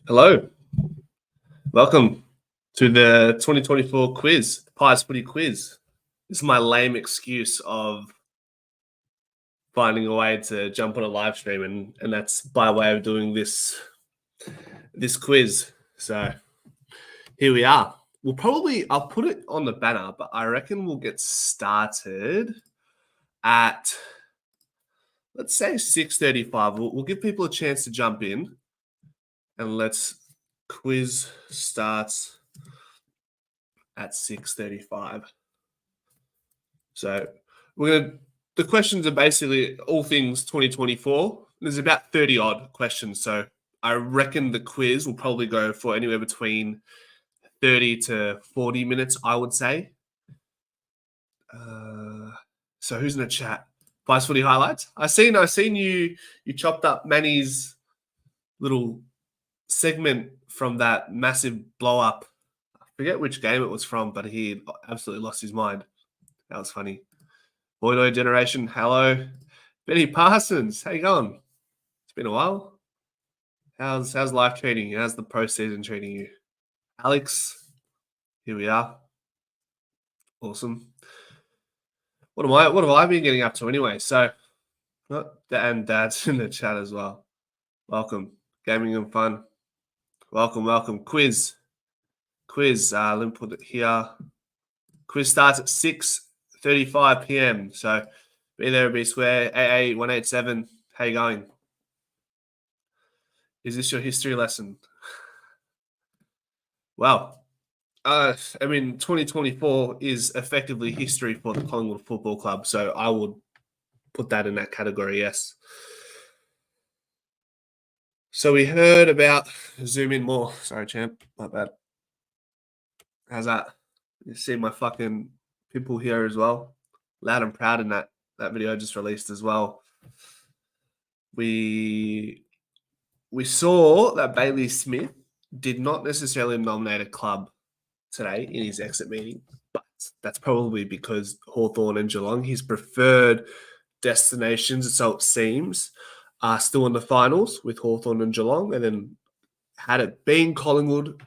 Hello, welcome to the 2024 quiz, the Pies Footy quiz. This is my lame excuse of finding a way to jump on a live stream, and that's by way of doing this quiz. So here we are. I'll put it on the banner, but I reckon we'll get started at, let's say 6:35. We'll give people a chance to jump in, and quiz starts at 6:35. So the questions are basically all things 2024. There's about 30 odd questions. So I reckon the quiz will probably go for anywhere between 30 to 40 minutes, I would say. So who's in the chat? Pies Footy highlights. I seen you chopped up Manny's little segment from that massive blow up. I forget which game it was from, but he absolutely lost his mind. That was funny. Boydoy generation, hello. Benny Parsons, how you going? It's been a while. How's life treating you? How's the postseason treating you? Alex, here we are. Awesome. What have I been getting up to anyway? So, and Dad's in the chat as well. Welcome, gaming and fun. Welcome. Quiz. Let me put it here. Quiz starts at 6:35 p.m. So be there, be square. AA187. How you going? Is this your history lesson? Well, 2024 is effectively history for the Collingwood Football Club, so I would put that in that category, yes. So we heard about zoom in more. Sorry, champ, my bad. How's that? You see my fucking pimple here as well. Loud and proud in that video I just released as well. We saw that Bailey Smith did not necessarily nominate a club today in his exit meeting, but that's probably because Hawthorn and Geelong, his preferred destinations, so it seems, are still in the finals with Hawthorn and Geelong. And then had it been Collingwood,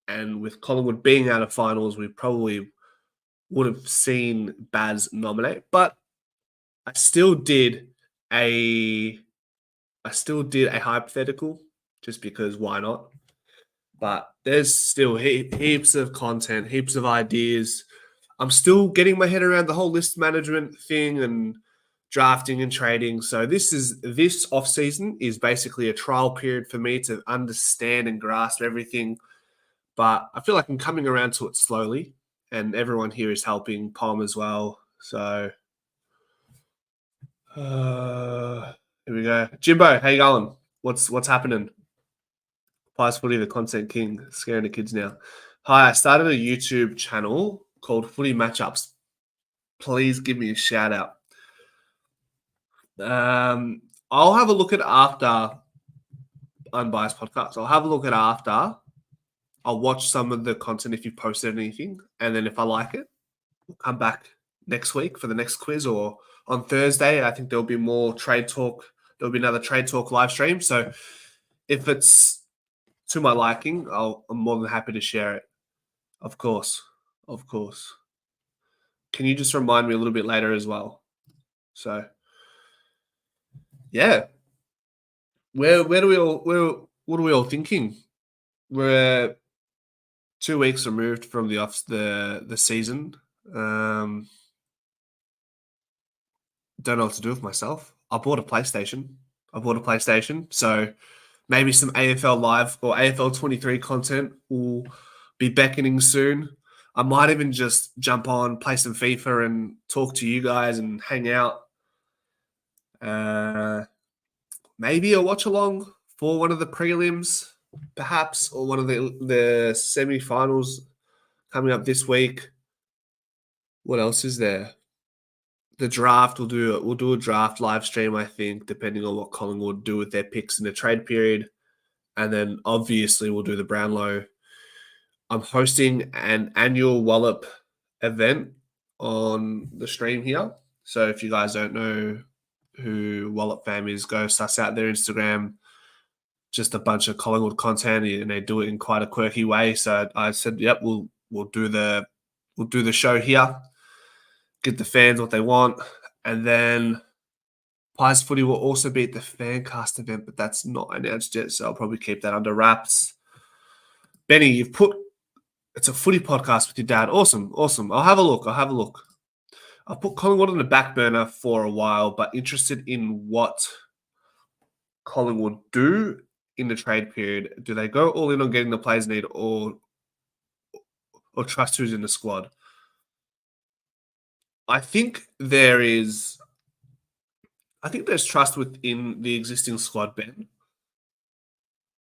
and with Collingwood being out of finals, we probably would have seen Baz nominate. But I still did a hypothetical just because why not? But there's still heaps of content, heaps of ideas. I'm still getting my head around the whole list management thing and drafting and trading. So this off season is basically a trial period for me to understand and grasp everything. But I feel like I'm coming around to it slowly, and everyone here is helping. Palm as well. So here we go. Jimbo, how you going? What's happening? Pies Footy, the content king, scaring the kids now. Hi, I started a YouTube channel called Footy Matchups. Please give me a shout out. I'll have a look at after Unbiased Podcast. I'll have a look at after. I'll watch some of the content if you posted anything, and then if I like it, we'll come back next week for the next quiz, or on Thursday. I think there'll be more trade talk. There'll be another trade talk live stream. So if it's to my liking, I'm more than happy to share it. Of course. Can you just remind me a little bit later as well? So, yeah. What are we all thinking? We're 2 weeks removed from the season. Don't know what to do with myself. I bought a PlayStation. So maybe some AFL Live or AFL 23 content will be beckoning soon. I might even just jump on, play some FIFA and talk to you guys and hang out. Maybe a watch along for one of the prelims, perhaps, or one of the semi-finals coming up this week. What else is there? The draft, we'll do a draft live stream, I think, depending on what Collingwood do with their picks in the trade period. And then obviously we'll do the Brownlow. I'm hosting an annual Wallop event on the stream here. So if you guys don't know who Wallop fam is, go suss out their Instagram. just a bunch of Collingwood content, and they do it in quite a quirky way. So I said, "Yep, we'll do the show here, get the fans what they want, and then Pies Footy will also be at the Fancast event, but that's not announced yet, so I'll probably keep that under wraps." Benny, it's a footy podcast with your dad. Awesome. I'll have a look. I've put Collingwood on the back burner for a while, but interested in what Collingwood do in the trade period. Do they go all in on getting the players need or trust who's in the squad? I think there's trust within the existing squad, Ben.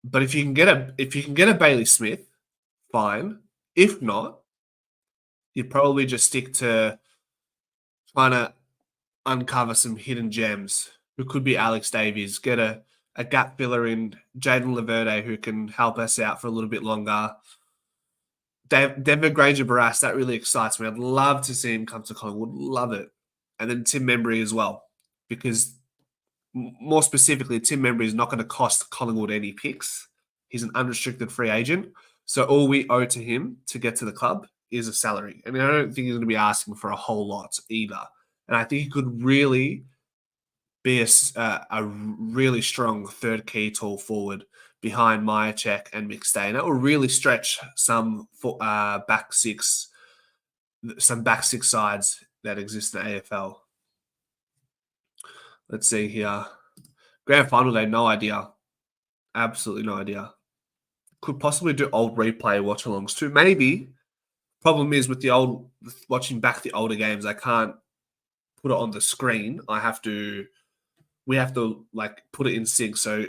But if you can get a Bailey Smith, fine. If not, you'd probably just stick to trying to uncover some hidden gems who could be Alex Davies, get a gap filler in Jaden Laverde who can help us out for a little bit longer. Denver Granger Barras, that really excites me. I'd love to see him come to Collingwood. Love it. And then Tim Membry as well, because more specifically, Tim Membry is not going to cost Collingwood any picks. He's an unrestricted free agent. So all we owe to him to get to the club is a salary. And I don't think he's going to be asking for a whole lot either. And I think he could really be a really strong third key tall forward behind Myercheck and McStay. And that will really stretch some back six sides that exist in the AFL. Let's see here. Grand final day, no idea. Absolutely no idea. Could possibly do old replay watch-alongs too. Maybe. Problem is with watching back the older games, I can't put it on the screen. We have to like put it in sync. So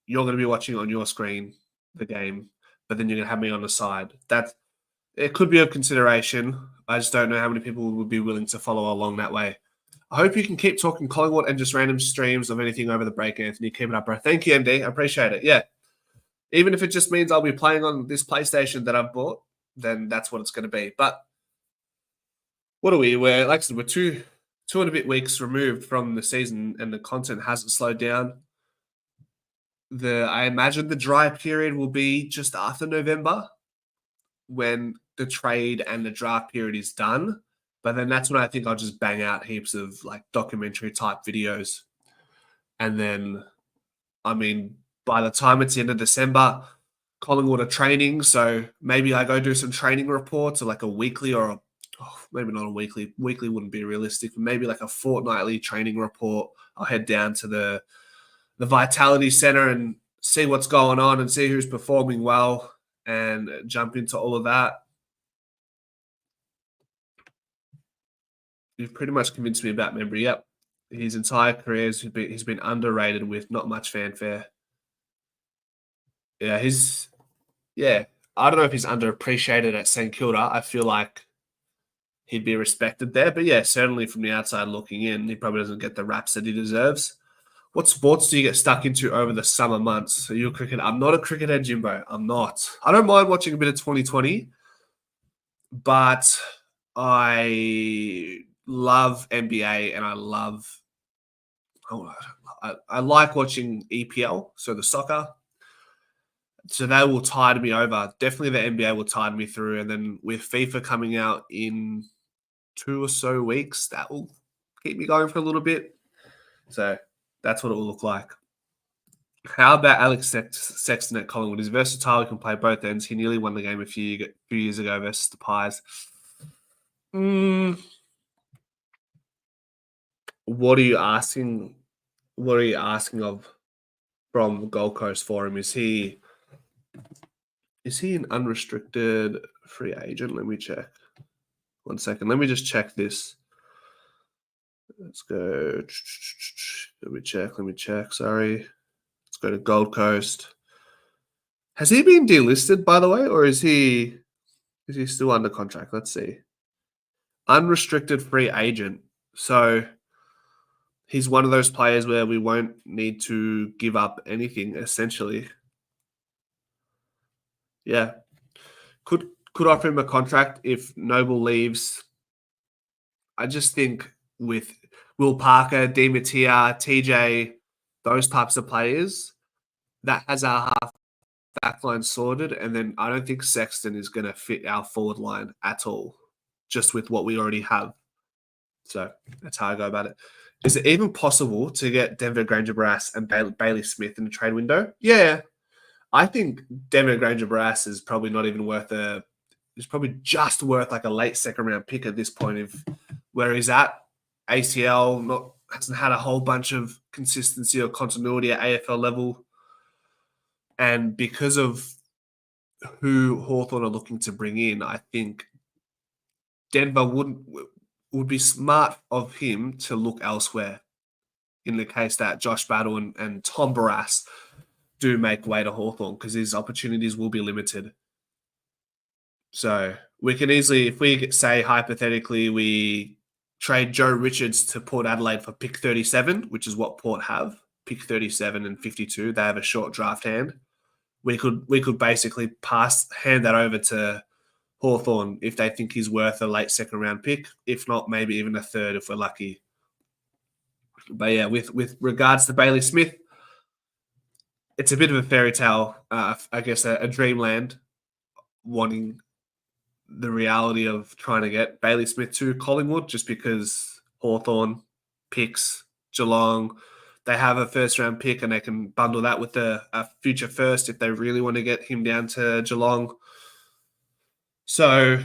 you're going to be watching on your screen the game, but then you're going to have me on the side. It could be of consideration. I just don't know how many people would be willing to follow along that way. I hope you can keep talking Collingwood and just random streams of anything over the break, Anthony. Keep it up, bro. Thank you, MD. I appreciate it. Yeah. Even if it just means I'll be playing on this PlayStation that I've bought, then that's what it's going to be. But what are we? Like I said, we're two and a bit weeks removed from the season and the content hasn't slowed down. I imagine the dry period will be just after November when the trade and the draft period is done. But then that's when I think I'll just bang out heaps of like documentary type videos. And then, I mean, by the time it's the end of December, Collingwood are training. So maybe I go do some training reports or like a weekly maybe not a weekly. Weekly wouldn't be realistic. But maybe like a fortnightly training report. I'll head down to the Vitality Center and see what's going on and see who's performing well and jump into all of that. You've pretty much convinced me about Membry. Yep. His entire career he's been underrated with not much fanfare. Yeah, I don't know if he's underappreciated at St Kilda. I feel like he'd be respected there. But yeah, certainly from the outside looking in, he probably doesn't get the raps that he deserves. What sports do you get stuck into over the summer months? Are you a cricketer? I'm not a cricketer, Jimbo. I'm not. I don't mind watching a bit of 2020, but I love NBA and I like watching EPL, so the soccer. So that will tide me over. Definitely the NBA will tide me through. And then with FIFA coming out in 2 or so weeks, that will keep me going for a little bit. So that's what it will look like. How about Alex Sexton at Collingwood? He's versatile. He can play both ends. He nearly won the game a few years ago versus the Pies. What are you asking? What are you asking of from Gold Coast for him? Is he an unrestricted free agent? Let me check. 1 second. Let me just check this. Let's go. Let me check. Sorry. Let's go to Gold Coast. Has he been delisted, by the way, or is he still under contract? Let's see. Unrestricted free agent. So he's one of those players where we won't need to give up anything, essentially. Yeah. Could offer him a contract if Noble leaves. I just think with Will Parker, Di Mattia, TJ, those types of players, that has our half back line sorted, and then I don't think Sexton is going to fit our forward line at all, just with what we already have. So that's how I go about it. Is it even possible to get Denver Granger Brass and Bailey Smith in the trade window? Yeah. I think Denver Granger Brass is probably not even worth it's probably just worth like a late second round pick at this point of where he's at. ACL hasn't had a whole bunch of consistency or continuity at AFL level. And because of who Hawthorn are looking to bring in, I think Denver would be smart of him to look elsewhere in the case that Josh Battle and Tom Barrass do make way to Hawthorn, because his opportunities will be limited. So we can easily, if we say hypothetically we trade Joe Richards to Port Adelaide for pick 37, which is what Port have, pick 37 and 52, they have a short draft hand. We could basically hand that over to Hawthorn if they think he's worth a late second round pick. If not, maybe even a third if we're lucky. But yeah, with regards to Bailey Smith, it's a bit of a fairy tale, I guess, a dreamland, wanting the reality of trying to get Bailey Smith to Collingwood, just because Hawthorn picks Geelong. They have a first-round pick, and they can bundle that with a future first if they really want to get him down to Geelong. So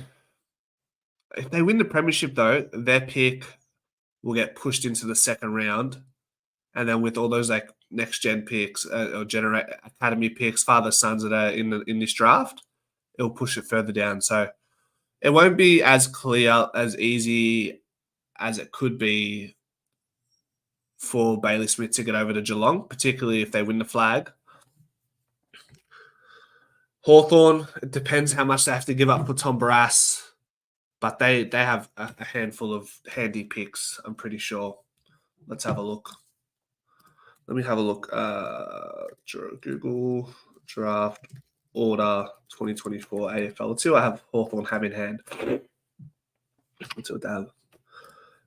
if they win the premiership, though, their pick will get pushed into the second round. And then with all those like next-gen picks or generate academy picks, father-sons that are in this draft, it'll push it further down. So it won't be as clear, as easy as it could be for Bailey Smith to get over to Geelong, particularly if they win the flag. Hawthorn, it depends how much they have to give up for Tom Barrass, but they have a handful of handy picks, I'm pretty sure. Let's have a look. Let me have a look. Google draft order 2024 AFL. Let's see what I have Hawthorn have in hand. Let's see what they have.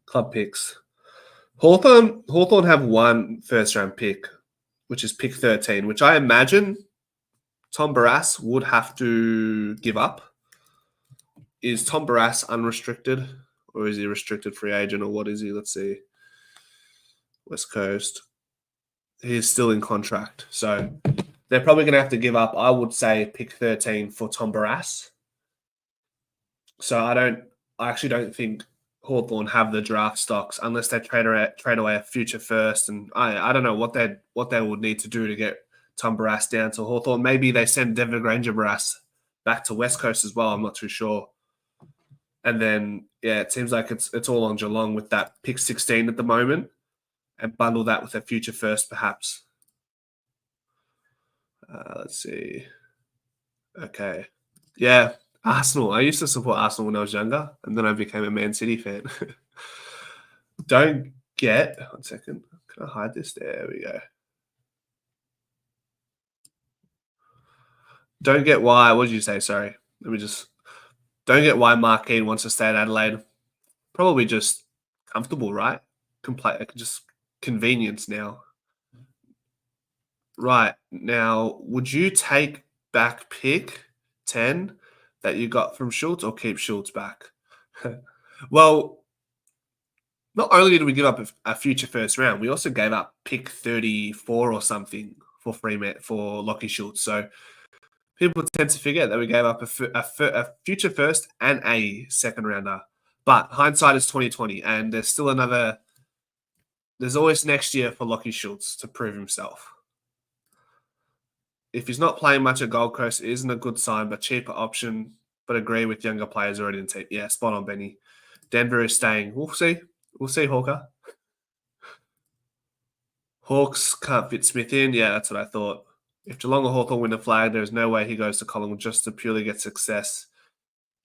Club picks. Hawthorn have one first-round pick, which is pick 13, which I imagine Tom Barrass would have to give up. Is Tom Barrass unrestricted, or is he restricted free agent, or what is he? Let's see. West Coast. He's still in contract. So they're probably going to have to give up, I would say, pick 13 for Tom Barrass. So I actually don't think Hawthorn have the draft stocks unless they trade away a future first. And I don't know what they would need to do to get Tom Barrass down to Hawthorn. Maybe they send Denver Granger Barrass back to West Coast as well. I'm not too sure. And then, yeah, it seems like it's all on Geelong with that pick 16 at the moment, and bundle that with a future first, perhaps. Let's see. Okay. Yeah, Arsenal. I used to support Arsenal when I was younger, and then I became a Man City fan. One second. Can I hide this? There we go. Don't get why. What did you say? Sorry. Don't get why Mark Keane wants to stay at Adelaide. Probably just comfortable, right? Just convenience now. Right. Now, would you take back pick 10 that you got from Schultz, or keep Schultz back? Well, not only did we give up a future first round, we also gave up pick 34 or something for Lockie Schultz. So people tend to forget that we gave up a future first and a second rounder. But hindsight is 2020, and there's always next year for Lockie Schultz to prove himself. If he's not playing much at Gold Coast, it isn't a good sign, but cheaper option, but agree with younger players already in team. Yeah, spot on, Benny. Denver is staying. We'll see. We'll see, Hawker. Hawks can't fit Smith in. Yeah, that's what I thought. If Geelong or Hawthorn win the flag, there's no way he goes to Collingwood just to purely get success.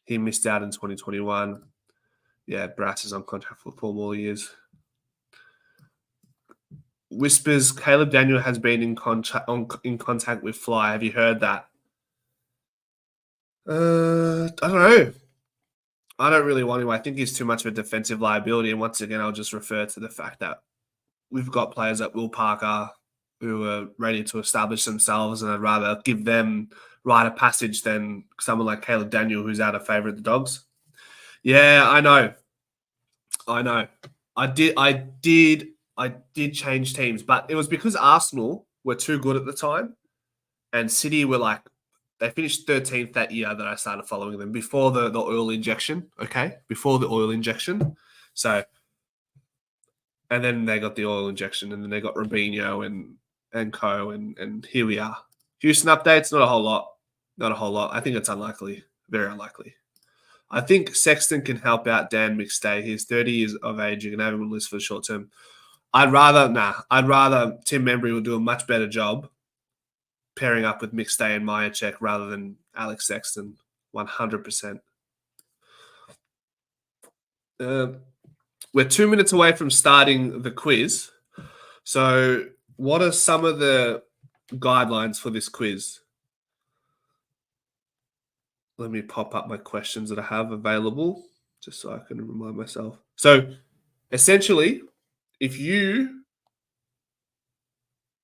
He missed out in 2021. Yeah, Brass is on contract for 4 more years. Whispers, Caleb Daniel has been in contact with Fly. Have you heard that? I don't know. I don't really want him. I think he's too much of a defensive liability. And once again, I'll just refer to the fact that we've got players like Will Parker, who are ready to establish themselves, and I'd rather give them rite of passage than someone like Caleb Daniel, who's out of favour at the Dogs. Yeah, I know. I did change teams, but it was because Arsenal were too good at the time, and City were like, they finished 13th that year that I started following them before the oil injection. Okay, before the oil injection. So, and then they got the oil injection, and then they got Robinho and co, and here we are. Houston updates, not a whole lot. Not a whole lot. I think it's unlikely. Very unlikely. I think Sexton can help out Dan McStay. He's 30 years of age. You can have him on the list for the short term. I'd rather Tim Membry will do a much better job pairing up with McStay and Myercheck rather than Alex Sexton. 100%. We're 2 minutes away from starting the quiz. So what are some of the guidelines for this quiz? Let me pop up my questions that I have available just so I can remind myself. So essentially,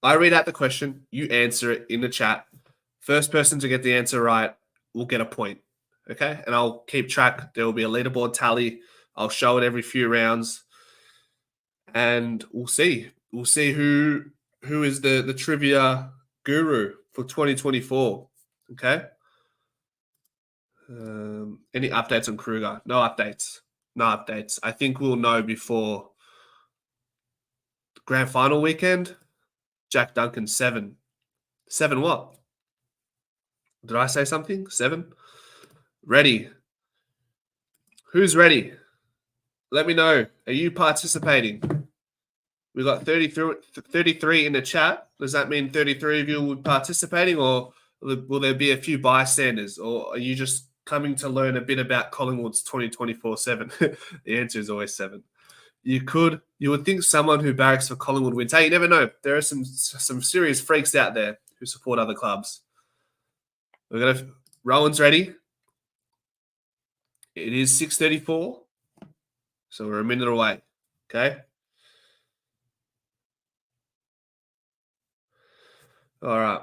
I read out the question, you answer it in the chat. First person to get the answer right will get a point. Okay. And I'll keep track. There will be a leaderboard tally. I'll show it every few rounds. And we'll see. We'll see who is the trivia guru for 2024. Okay. Any updates on Kruger? No updates. No updates. I think we'll know before grand final weekend. Jack Duncan, 7. 7 what? Did I say something? 7? Ready. Who's ready? Let me know. Are you participating? We got 33 in the chat. Does that mean 33 of you will be participating, or will there be a few bystanders, or are you just coming to learn a bit about Collingwood's 2024-7? The answer is always 7. You would think someone who barracks for Collingwood wins. Hey, you never know. There are some serious freaks out there who support other clubs. Rowan's ready. It is 6:34, so we're a minute away. Okay. All right.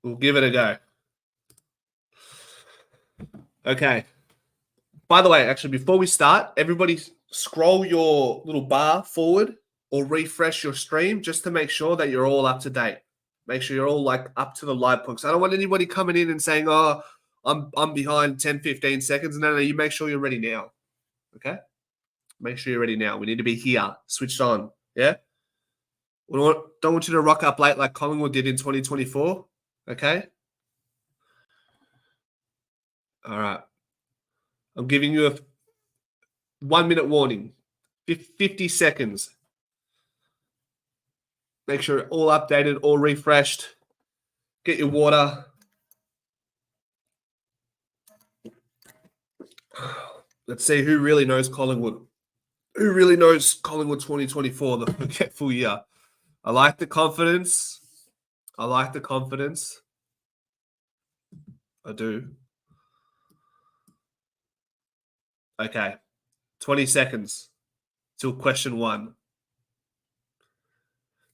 We'll give it a go. Okay. By the way, actually, before we start, everybody scroll your little bar forward or refresh your stream just to make sure that you're all up to date. Make sure you're all like up to the live point. I don't want anybody coming in and saying, oh, I'm behind 10, 15 seconds. No, you make sure you're ready now. Okay? Make sure you're ready now. We need to be here, switched on. Yeah? We don't want you to rock up late like Collingwood did in 2024. Okay? All right. I'm giving you a 1 minute warning. 50 seconds. Make sure all updated, all refreshed. Get your water. Let's see who really knows Collingwood. Who really knows Collingwood 2024, the forgetful year? I like the confidence. I do. Okay. 20 seconds till question 1.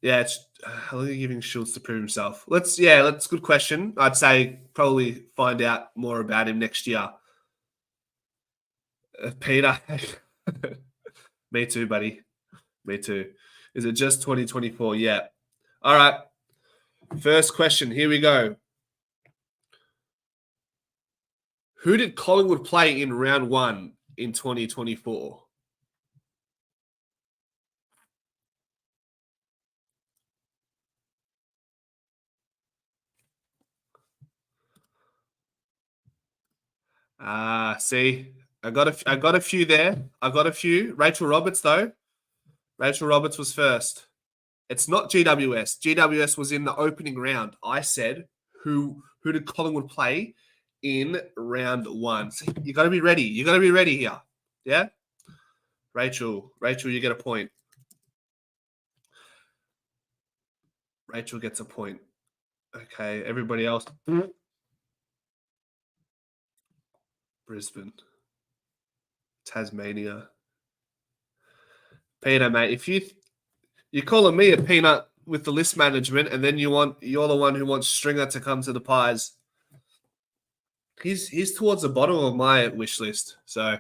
Yeah, it's how long are you giving Schultz to prove himself? That's a good question. I'd say probably find out more about him next year. Peter. Me too, buddy. Me too. Is it just 2024? Yeah. All right. First question. Here we go. Who did Collingwood play in round 1 in 2024? See, I got a few there. I got a few. Rachel Roberts, though. Rachel Roberts was first. It's not GWS. GWS was in the opening round. I said, who did Collingwood play in round 1? So you got to be ready. You got to be ready here. Yeah? Rachel, you get a point. Rachel gets a point. Okay, everybody else. Brisbane. Tasmania. Peter, mate, if you're calling me a peanut with the list management, and then you're the one who wants Stringer to come to the Pies. He's towards the bottom of my wish list. So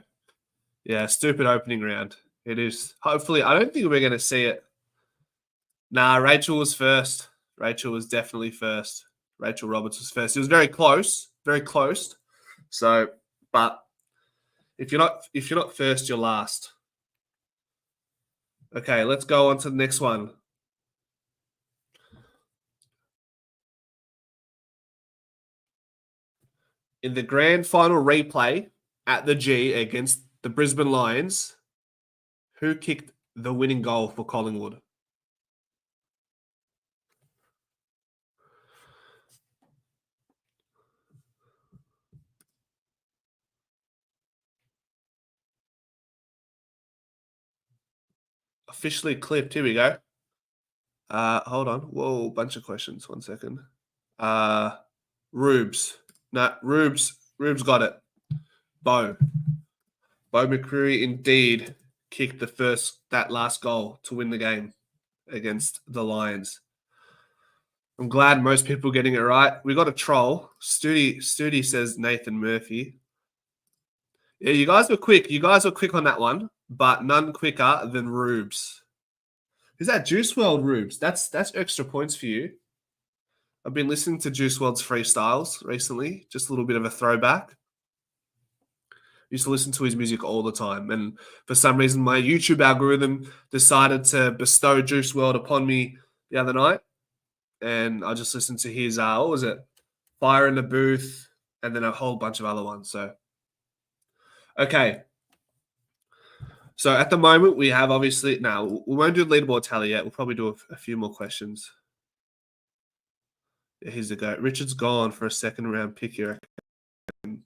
yeah, stupid opening round. It is. Hopefully, I don't think we're going to see it. Nah, Rachel was first. Rachel was definitely first. Rachel Roberts was first. It was very close, very close. So, but if you're not first, you're last. Okay, let's go on to the next one. In the grand final replay at the G against the Brisbane Lions, who kicked the winning goal for Collingwood? Officially clipped. Here we go. Hold on. Whoa, bunch of questions. 1 second. Rubes. No, Rubes got it. Bo McCreary indeed kicked that last goal to win the game against the Lions. I'm glad most people are getting it right. We got a troll. Studi says Nathan Murphy. Yeah, you guys were quick. You guys were quick on that one, but none quicker than Rubes. Is that Juice WRLD Rubes? That's extra points for you. I've been listening to Juice WRLD's freestyles recently. Just a little bit of a throwback. Used to listen to his music all the time, and for some reason, my YouTube algorithm decided to bestow Juice WRLD upon me the other night, and I just listened to his what was it, Fire in the Booth, and then a whole bunch of other ones. So, okay. So at the moment, we have obviously now we won't do the leaderboard tally yet. We'll probably do a few more questions. Here's the go. Richard's gone for a second round pick here.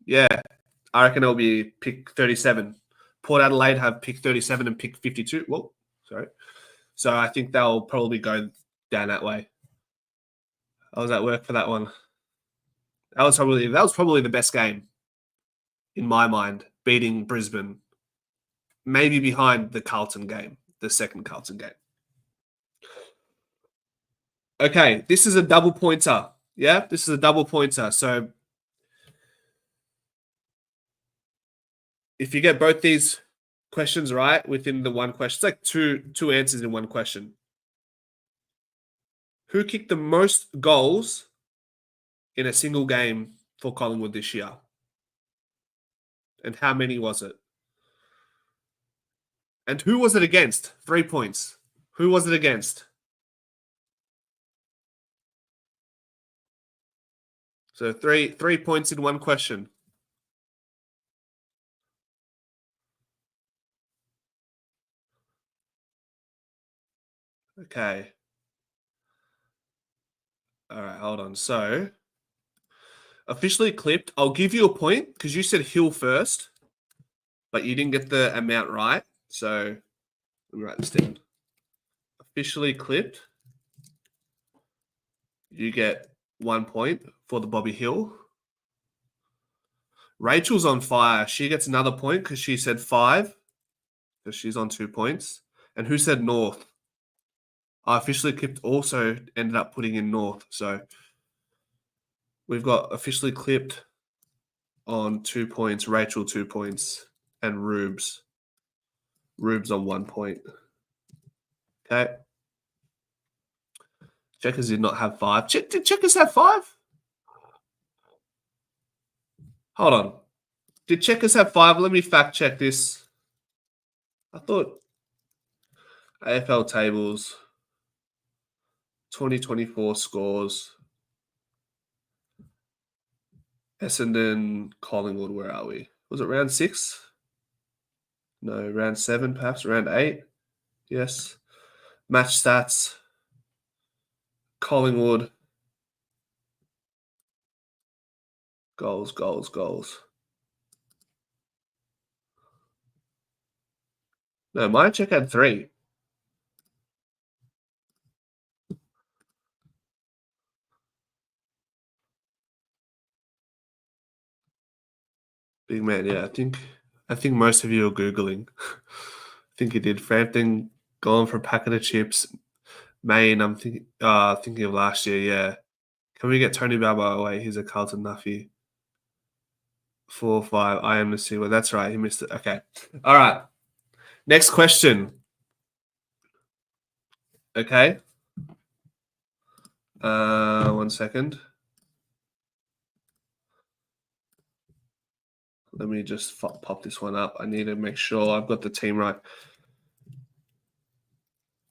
Yeah, I reckon it'll be pick 37. Port Adelaide have pick 37 and pick 52. Whoa, sorry. So I think they'll probably go down that way. How does that work for that one? That was probably the best game in my mind, beating Brisbane. Maybe behind the Carlton game, the second Carlton game. Okay, this is a double pointer. Yeah, this is a double pointer. So if you get both these questions right within the one question, it's like two answers in one question. Who kicked the most goals in a single game for Collingwood this year? And how many was it? And who was it against? 3 points. Who was it against? So three points in one question. Okay. All right, hold on. So officially clipped. I'll give you a point because you said Hill first, but you didn't get the amount right. So let me write this down. Officially clipped. You get 1 point for the Bobby Hill. Rachel's on fire. She gets another point because she said 5. So she's on 2 points. And who said North? I officially clipped also ended up putting in North. So we've got officially clipped on 2 points, Rachel 2 points, and Rubes. Rubes on 1 point. Okay. Checkers did not have 5. Did Checkers have 5? Hold on. Did Checkers have 5? Let me fact check this. I thought AFL tables 2024 scores. Essendon, Collingwood, where are we? Was it round 6? No, round 7 perhaps, round 8. Yes. Match stats. Collingwood. Goals. No, my check had 3. Big man, yeah. I think most of you are Googling. I think you did. Frampton gone for a packet of chips. Main, I'm thinking of last year, yeah. Can we get Tony Baba away? He's a Carlton Nuffy. 4 5. I am the Sealer. That's right. He missed it. Okay. All right. Next question. Okay. 1 second. Let me just pop this one up. I need to make sure I've got the team right.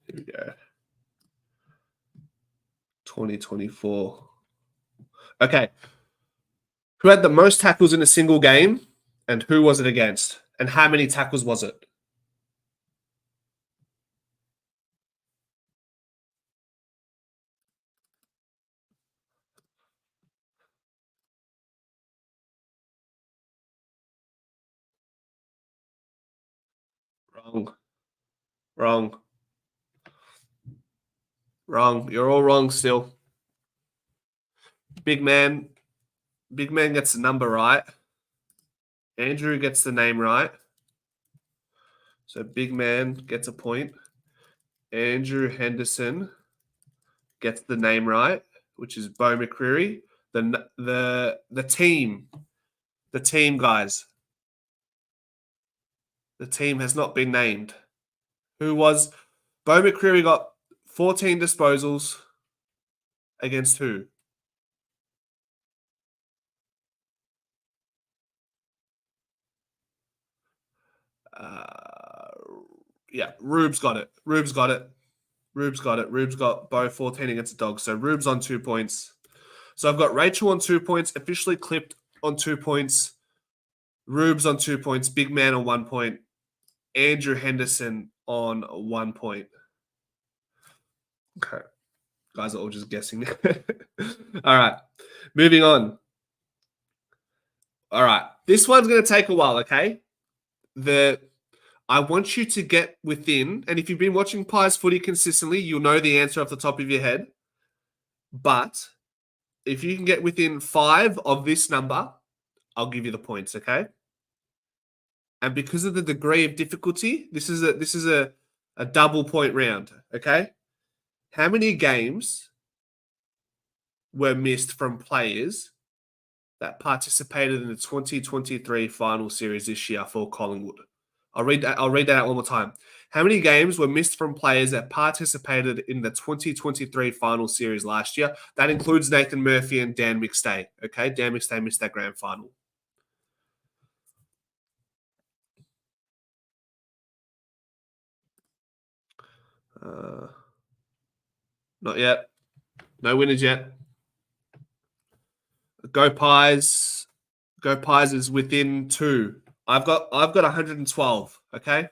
Here we go. 2024. Okay. Who had the most tackles in a single game, and who was it against? And how many tackles was it? Wrong. Wrong. Wrong. You're all wrong still. Big man. Big man gets the number right. Andrew gets the name right. So big man gets a point. Andrew Henderson gets the name right, which is Bo McCreary. The team guys. The team has not been named. Who was Bo McCreary got 14 disposals against who? Yeah, Rube's got it. Rube's got it. Rube's got Bo 14 against the Dogs. So Rube's on 2 points. So I've got Rachel on 2 points, officially clipped on 2 points. Rube's on 2 points, Big Man on 1 point, Andrew Henderson on 1 point. Okay. Guys are all just guessing. All right. Moving on. All right. This one's going to take a while, okay? I want you to get within, and if you've been watching Pies footy consistently, you'll know the answer off the top of your head. But if you can get within 5 of this number, I'll give you the points, okay? And because of the degree of difficulty, this is a double point round, okay? How many games were missed from players that participated in the 2023 final series this year for Collingwood? I'll read that out one more time. How many games were missed from players that participated in the 2023 final series last year? That includes Nathan Murphy and Dan McStay. Okay, Dan McStay missed that grand final. Not yet. No winners yet. Go Pies. Go Pies is within 2. I've got 112. Okay,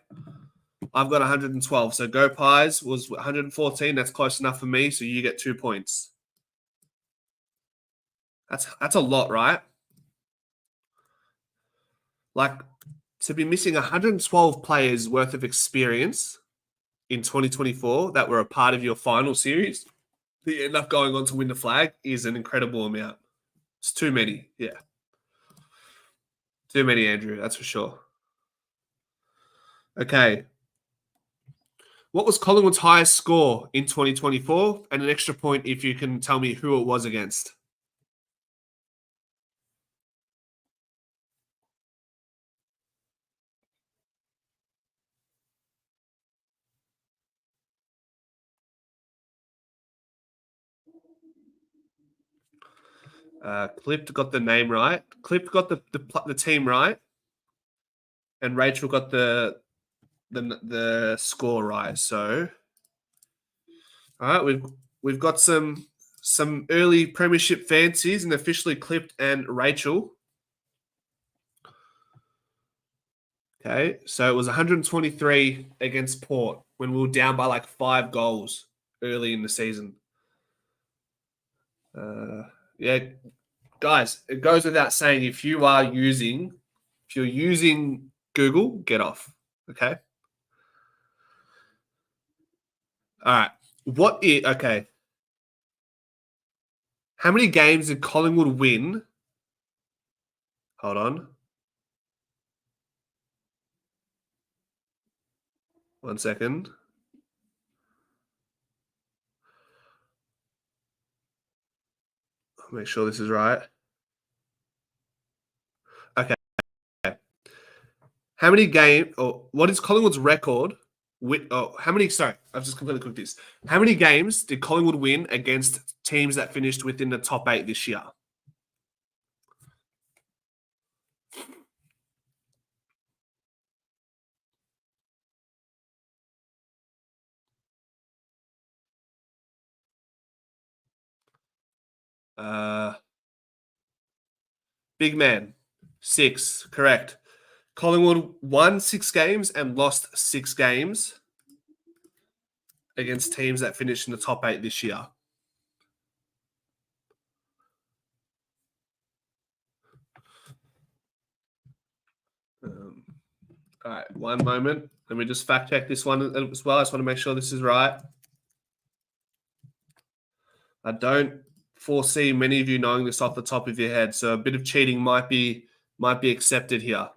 I've got 112. So Go Pies was 114. That's close enough for me. So you get 2 points. That's a lot, right? Like to be missing 112 players worth of experience in 2024 that were a part of your final series that you end up going on to win the flag is an incredible amount. It's too many. Yeah. Too many, Andrew. That's for sure. Okay. What was Collingwood's highest score in 2024? And an extra point if you can tell me who it was against. Clip got the name right. Clip got the team right, and Rachel got the score right. So, all right, we've got some early premiership fancies and officially Clipped and Rachel. Okay, so it was 123 against Port when we were down by like 5 goals early in the season. Yeah, guys, it goes without saying if you're using Google, get off. Okay. All right. Okay. How many games did Collingwood win? Hold on. 1 second. Make sure this is right. Okay. How many what is Collingwood's record with, sorry, I've just completely cooked this. How many games did Collingwood win against teams that finished within the top 8 this year? Big man, 6, correct. Collingwood won 6 games and lost 6 games against teams that finished in the top 8 this year. All right, one moment. Let me just fact check this one as well. I just want to make sure this is right. I don't foresee many of you knowing this off the top of your head, so a bit of cheating might be accepted here.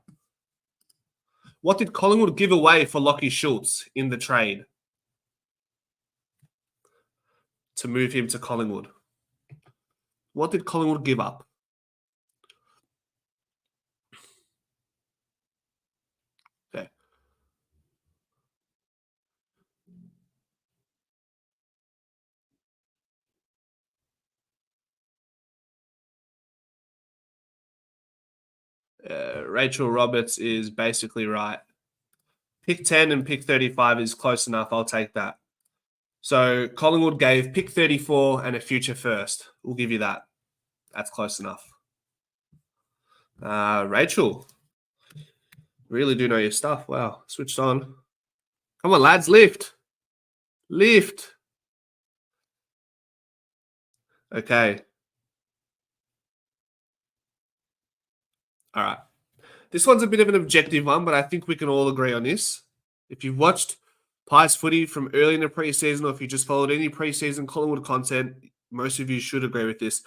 What did Collingwood give away for Lachie Schultz in the trade to move him to Collingwood? What did Collingwood give up? Okay. Rachel Roberts is basically right. Pick 10 and pick 35 is close enough. I'll take that. So Collingwood gave pick 34 and a future first. We'll give you that. That's close enough. Rachel, really do know your stuff. Wow, switched on. Come on, lads, lift. Lift. Okay. All right. This one's a bit of an objective one, but I think we can all agree on this. If you've watched Pies footy from early in the preseason, or if you just followed any preseason Collingwood content, most of you should agree with this.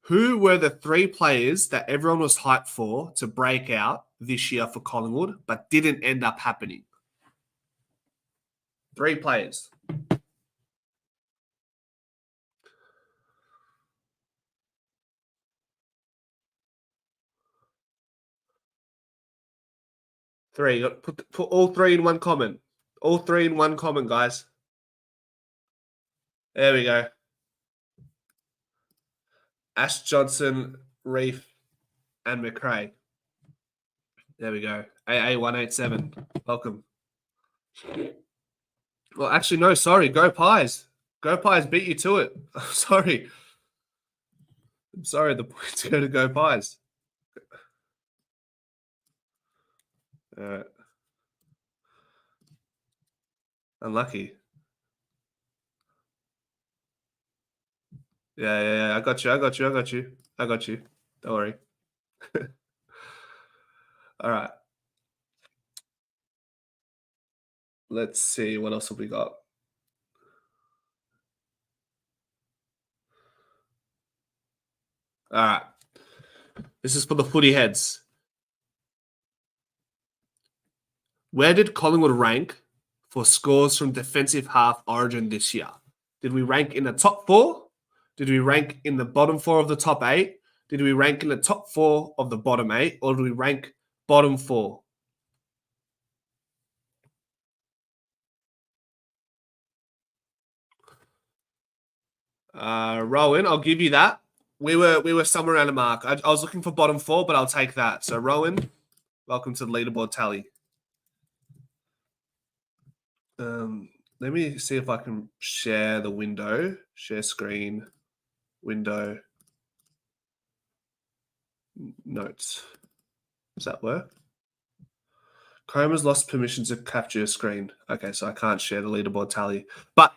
Who were the 3 players that everyone was hyped for to break out this year for Collingwood, but didn't end up happening? 3 players. Three. Put all 3 in one comment. All 3 in one comment, guys. There we go. Ash Johnson, Reef, and McRae. There we go. AA187. Welcome. Well, actually, no, sorry. Go Pies. Go Pies beat you to it. I'm sorry. The points go to Go Pies. Unlucky. Yeah. I got you. Don't worry. All right. Let's see. What else have we got? All right. This is for the footy heads. Where did Collingwood rank for scores from defensive half origin this year? Did we rank in the top 4? Did we rank in the bottom 4 of the top 8? Did we rank in the top 4 of the bottom 8? Or did we rank bottom 4? Rowan, I'll give you that. We were somewhere around the mark. I was looking for bottom 4, but I'll take that. So Rowan, welcome to the leaderboard tally. Let me see if I can share the window. Share screen, window, notes. Does that work? Chrome has lost permission to capture your screen. Okay, so I can't share the leaderboard tally. But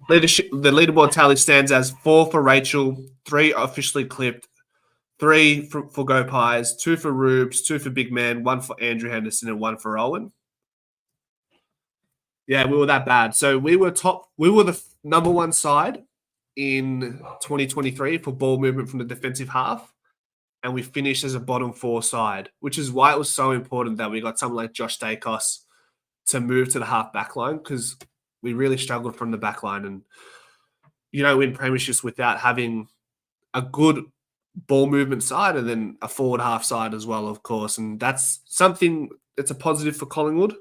the leaderboard tally stands as 4 for Rachel, 3 officially clipped, 3 for Go Pies, 2 for Rubes, 2 for Big Man, 1 for Andrew Henderson, and 1 for Owen. Yeah, we were that bad. So we were the number 1 side in 2023 for ball movement from the defensive half. And we finished as a bottom 4 side, which is why it was so important that we got someone like Josh Dacos to move to the half back line, because we really struggled from the back line. And you don't win premierships without having a good ball movement side and then a forward half side as well, of course. And that's something that's a positive for Collingwood.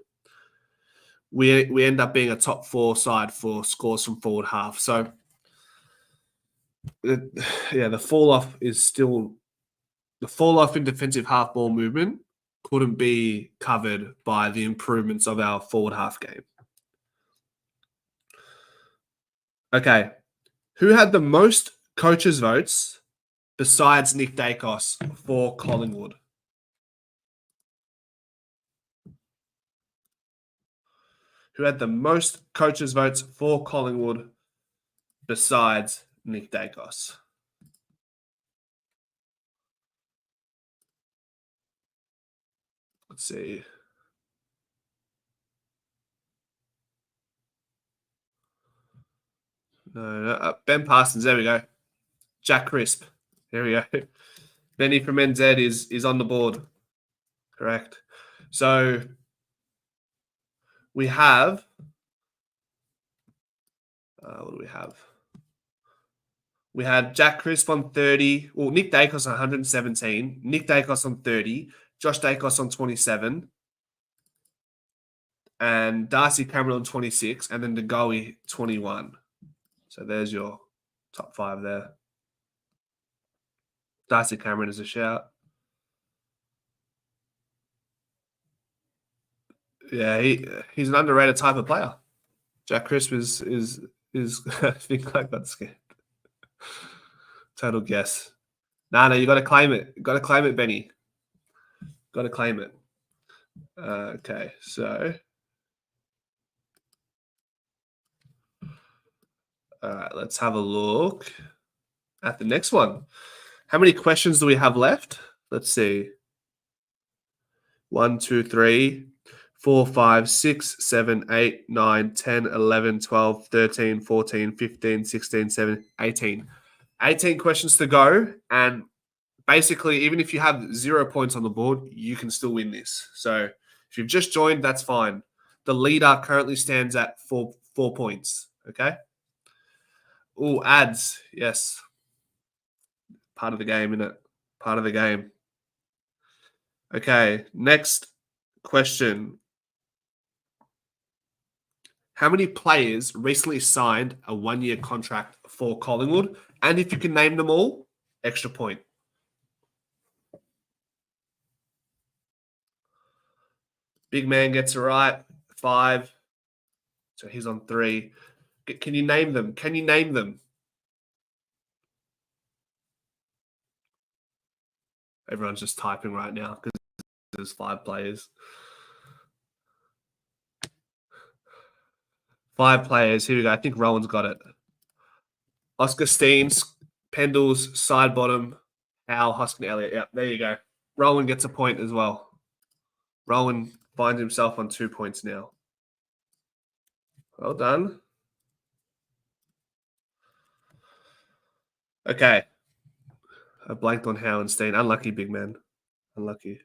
We end up being a top 4 side for scores from forward half. So, the fall off is still the fall off in defensive half ball movement couldn't be covered by the improvements of our forward half game. Okay. Who had the most coaches' votes besides Nick Dacos for Collingwood? Who had the most coaches' votes for Collingwood besides Nick Dacos? Let's see. No, Ben Parsons. There we go. Jack Crisp. There we go. Benny from NZ is on the board. Correct. So we have. What do we have? We had Jack Crisp on 30. Well, Nick Dacos on 117. Nick Dacos on 30. Josh Dacos on 27. And Darcy Cameron on 26. And then Degoe 21. So there's your top 5 there. Darcy Cameron is a shout. Yeah, he's an underrated type of player. Jack Crisp is I think I got scared. Total guess. No, you got to claim it. Got to claim it, Benny. Got to claim it. Okay, so. All right, let's have a look at the next one. How many questions do we have left? Let's see. 1, 2, 3, 4, 5, 6, 7, 8, 9, 10, 11, 12, 13, 14, 15, 16, 17, 18. 18 questions to go. And basically, even if you have 0 points on the board, you can still win this. So if you've just joined, that's fine. The leader currently stands at 4 points. Okay. Oh, ads. Yes. Part of the game, isn't it? Part of the game. Okay. Next question. How many players recently signed a 1-year contract for Collingwood? And if you can name them all, extra point. Big man gets it right. 5. So he's on 3. Can you name them? Can you name them? Everyone's just typing right now because there's 5 players. 5 players. Here we go. I think Rowan's got it. Oscar Steens, Pendles, Sidebottom, Howell, Hoskin, Elliott. Yep, there you go. Rowan gets a point as well. Rowan finds himself on 2 points now. Well done. Okay. I blanked on Howell and Steen. Unlucky, big man. Unlucky.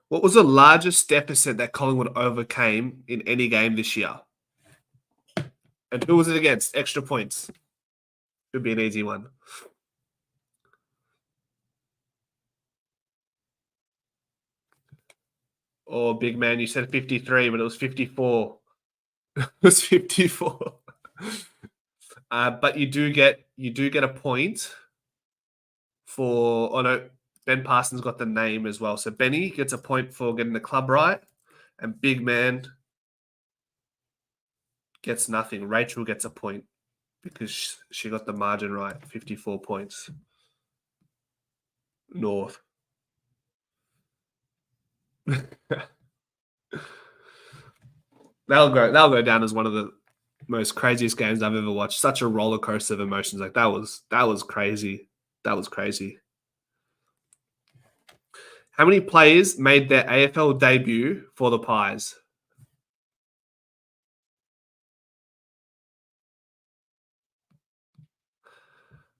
What was the largest deficit that Collingwood overcame in any game this year? And who was it against? Extra points. Should be an easy one. Oh, big man, you said 53, but it was 54. It was 54. But you do get a point for. Oh no, Ben Parsons got the name as well. So Benny gets a point for getting the club right, and big man gets nothing. Rachel gets a point because she got the margin right. 54 points. North. That'll go down as one of the most craziest games I've ever watched. Such a roller coaster of emotions. Like that was crazy. That was crazy. How many players made their AFL debut for the Pies?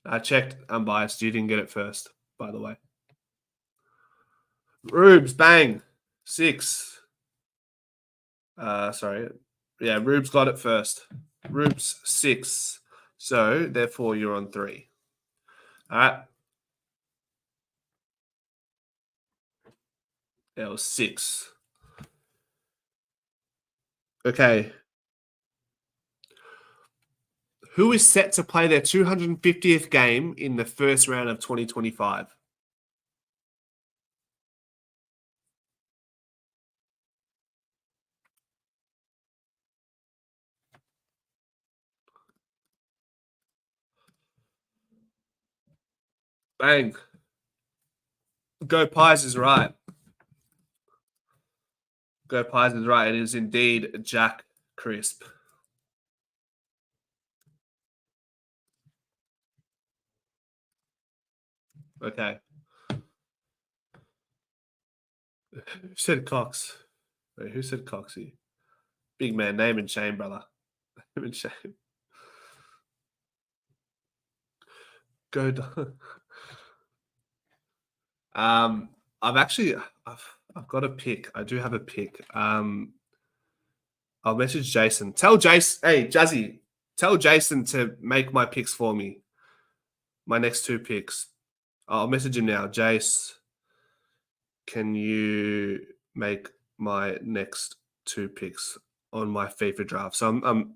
I checked. Unbiased. You didn't get it first, by the way. Rubes, bang. 6. Sorry. Yeah, Rube's got it first. Rube's 6. So, therefore, you're on 3. All right. That was 6. Okay. Who is set to play their 250th game in the first round of 2025? Bang. Go Pies is right. Go Pies is right. It is indeed Jack Crisp. Okay. Who said Cox? Wait, who said Coxie? Big man, name and shame, brother. Name and shame. Go. I've got a pick. I do have a pick. I'll message Jason. Tell Jason, hey Jazzy, tell Jason to make my picks for me. My next 2 picks. I'll message him now. Jace, can you make my next 2 picks on my FIFA draft? So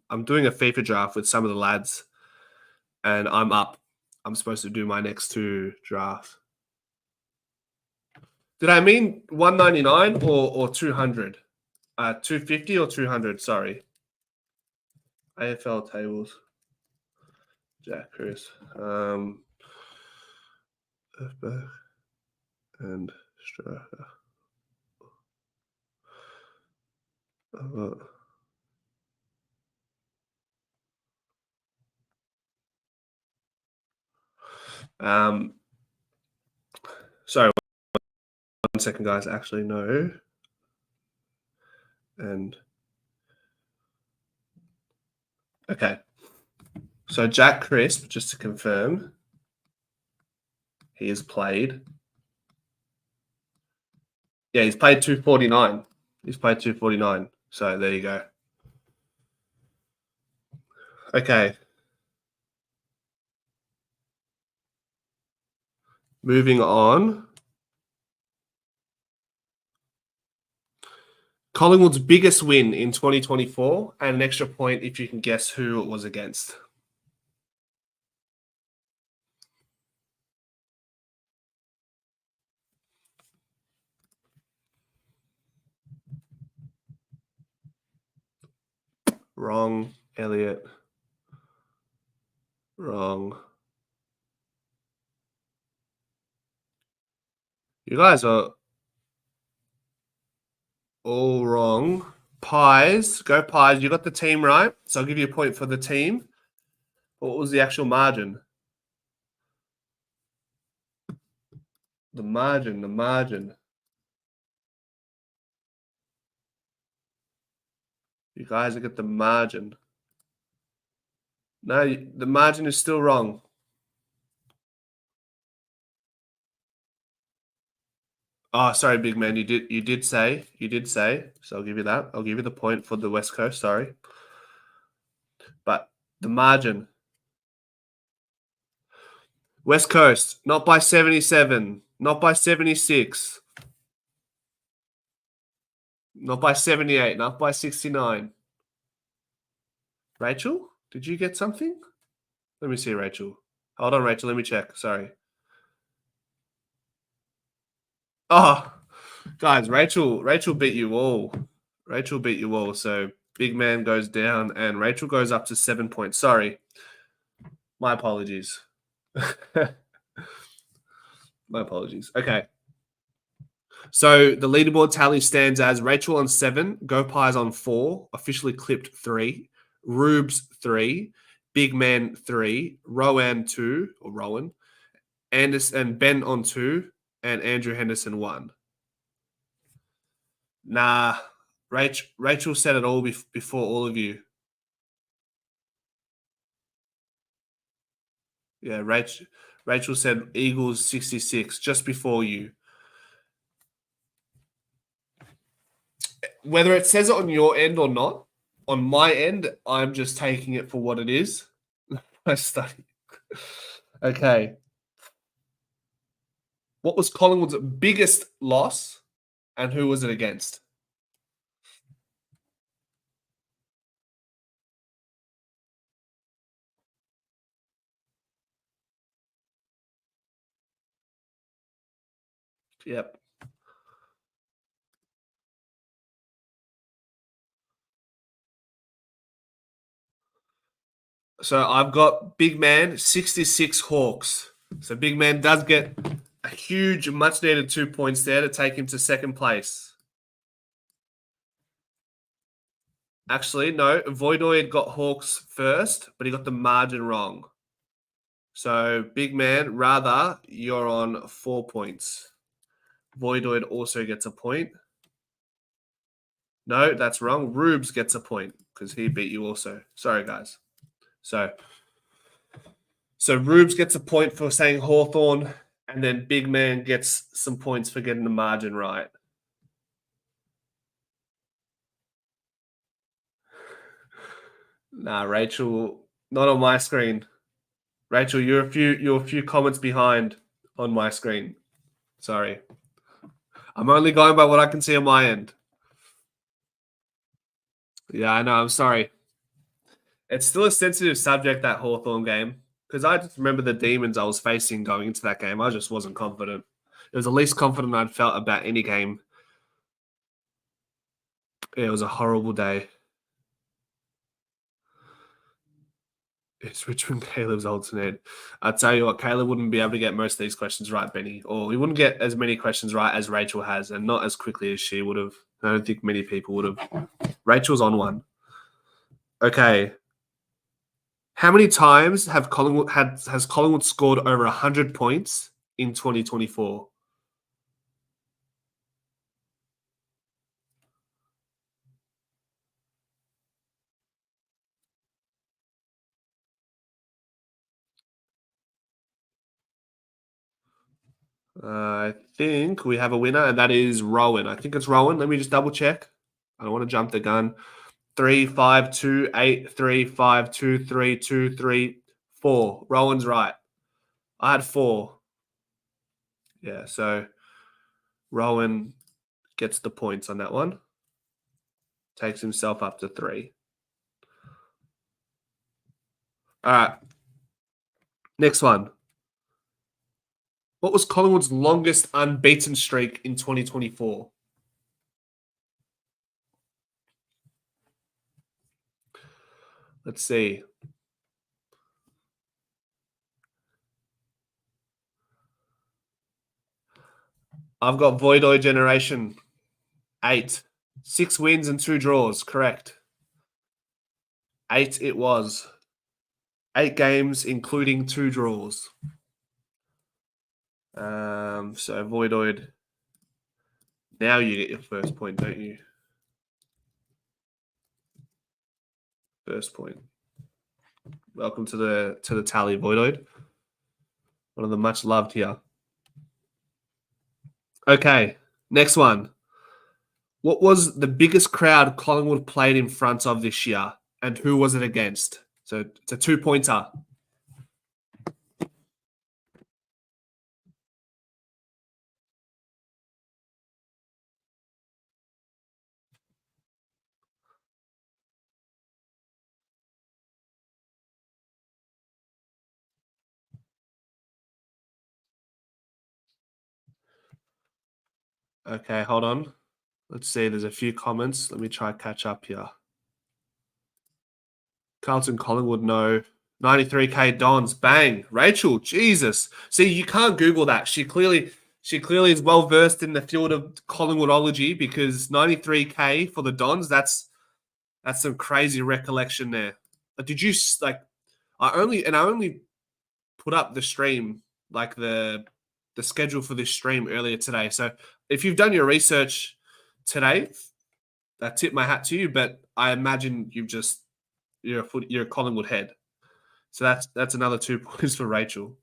I'm doing a FIFA draft with some of the lads, and I'm up. I'm supposed to do my next 2 drafts. Did I mean 199 or 200? 250 or 200? Sorry. AFL tables. Jack Chris. And Striker. Sorry, 1 second, guys. Actually, no. And okay. So Jack Crisp, just to confirm, he has played. Yeah, he's played 249. He's played 249. So there you go. Okay. Moving on. Collingwood's biggest win in 2024, and an extra point if you can guess who it was against. Wrong, Elliot. Wrong. You guys are all wrong. Pies. Go Pies. You got the team right. So I'll give you a point for the team. What was the actual margin? The margin. You guys get the margin. No, the margin is still wrong. Oh, sorry, big man. You did say. So I'll give you that. I'll give you the point for the West Coast. Sorry, but the margin. West Coast, not by 77, not by 76, not by 78, not by 69. Rachel, did you get something? Let me see, Rachel. Hold on, Rachel. Let me check. Sorry. Oh, guys, Rachel beat you all. Rachel beat you all. So big man goes down and Rachel goes up to 7 points. Sorry. My apologies. My apologies. Okay. So the leaderboard tally stands as Rachel on 7, Go Pies on 4, officially clipped 3, Rubes 3, Big Man 3, Rowan 2, or Rowan, Anderson and Ben on 2, and Andrew Henderson 1. Nah, Rachel said it all before all of you. Yeah, Rachel said Eagles 66 just before you. Whether it says it on your end or not, on my end, I'm just taking it for what it is. I study. Okay. What was Collingwood's biggest loss and who was it against? Yep. So I've got Big Man, 66 Hawks. So Big Man does get a huge, much needed 2 points there to take him to second place. Actually, no, Voidoid got Hawks first, but he got the margin wrong. So Big Man, rather, you're on 4 points. Voidoid also gets a point. No, that's wrong. Rubes gets a point because he beat you also. Sorry, guys. So Rubes gets a point for saying Hawthorn, and then Big Man gets some points for getting the margin right. Nah, Rachel, not on my screen. Rachel, you're a few comments behind on my screen. Sorry. I'm only going by what I can see on my end. Yeah, I know. I'm sorry. It's still a sensitive subject, that Hawthorn game, because I just remember the demons I was facing going into that game. I just wasn't confident. It was the least confident I'd felt about any game. It was a horrible day. It's Richmond Caleb's alternate. I tell you what, Caleb wouldn't be able to get most of these questions right, Benny, or he wouldn't get as many questions right as Rachel has, and not as quickly as she would have. I don't think many people would have. Rachel's on one. Okay. How many times has Collingwood scored over 100 points in 2024? I think we have a winner, and that is Rowan. I think it's Rowan. Let me just double check. I don't want to jump the gun. 3, 5, 2, 8, 3, 5, 2, 3, 2, 3, 4. Rowan's right. I had 4. Yeah, so Rowan gets the points on that one. Takes himself up to 3. All right. Next one. What was Collingwood's longest unbeaten streak in 2024? Let's see. I've got Voidoid Generation 8. 6 wins and 2 draws. Correct. 8 it was. 8 games, including 2 draws. So Voidoid. Now you get your first point, don't you? First point. Welcome to the tally, Voidoid. One of the much loved here. Okay, next one. What was the biggest crowd Collingwood played in front of this year, and who was it against? So it's a 2-pointer. Okay, hold on. Let's see. There's a few comments. Let me try catch up here. Carlton Collingwood, no. 93K Dons, bang. Rachel, Jesus. See, you can't Google that. She clearly is well versed in the field of Collingwoodology, because 93K for the Dons, that's some crazy recollection there. Did you like? I only put up the stream, like the schedule for this stream earlier today. So if you've done your research today, I tip my hat to you. But I imagine you're a Collingwood head. So that's another 2 points for Rachel.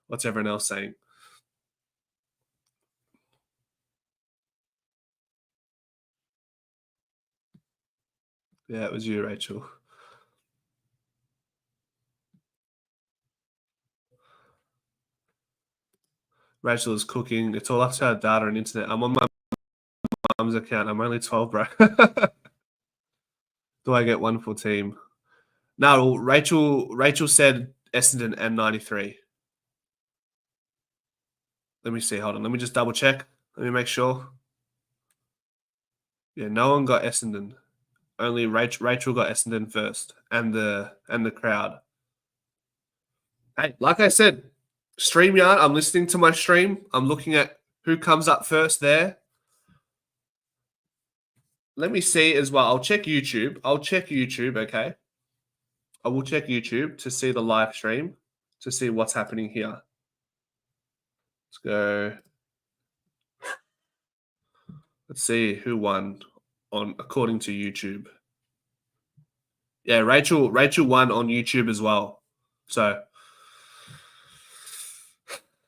What's everyone else saying? Yeah, it was you, Rachel. Rachel is cooking. It's all up to our data and internet. I'm on my mum's account. I'm only 12, bro. Do I get one full team? No, Rachel said Essendon and 93. Let me see. Hold on. Let me just double check. Let me make sure. Yeah, no one got Essendon. Only Rachel got Essendon first, and the crowd. Hey, like I said, StreamYard. I'm listening to my stream. I'm looking at who comes up first there. Let me see as well. I'll check YouTube. Okay. I will check YouTube to see the live stream to see what's happening here. Let's go. Let's see who won on according to YouTube. Yeah, Rachel won on YouTube as well. So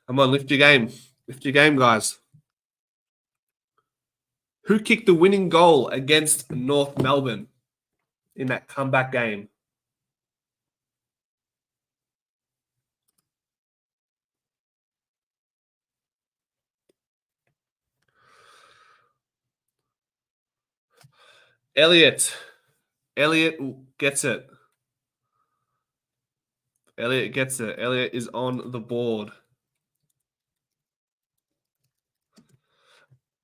come on, lift your game. Lift your game, guys. Who kicked the winning goal against North Melbourne in that comeback game? Elliot. Elliot gets it. Elliot gets it. Elliot is on the board.